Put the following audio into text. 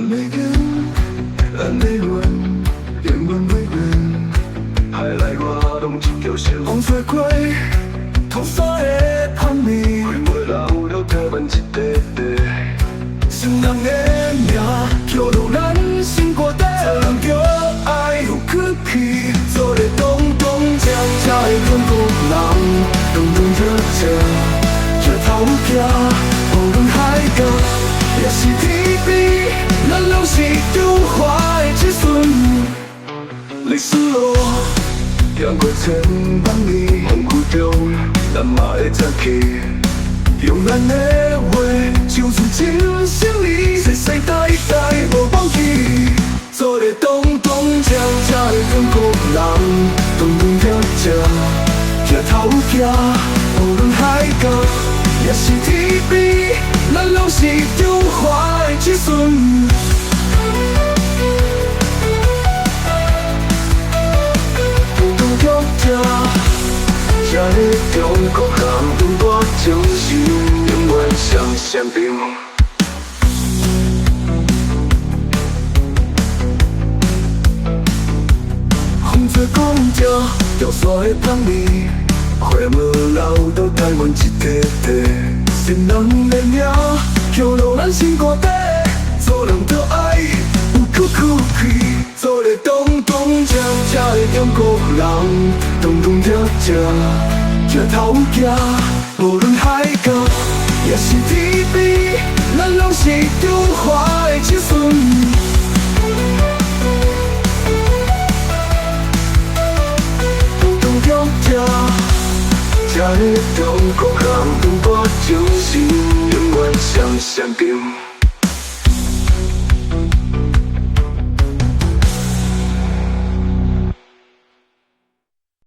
每天，每轮，连滚回滚，还来过冬季有些风吹过，通沙的旁边，快没老了台湾一块块，心人的名叫做咱心肝底，这人叫爱有骨气，做个东东江家的中国人，东东热情，这头家，无论海角，也是天边，咱拢是中华的子孙。历史路，行过千万年，风雨中，咱嘛会站起。用咱的话，唱出真心理，世世代代无忘记。做个东东江家的中国人，东东热情，这头家，无论海角，也是天边，咱拢是中华的子孙。东东热情，这个中国人，中国精神，永远上先兵。风吹公车，掉沙的香味，花无老到台湾一块块。心人的名，叫做咱心肝底，做人着爱有骨气，做个东东江家的中国人，东东热情，这头家，无论海角，也是天边，咱拢是中华的子孙。这个中国人，中国精神，永远上先兵。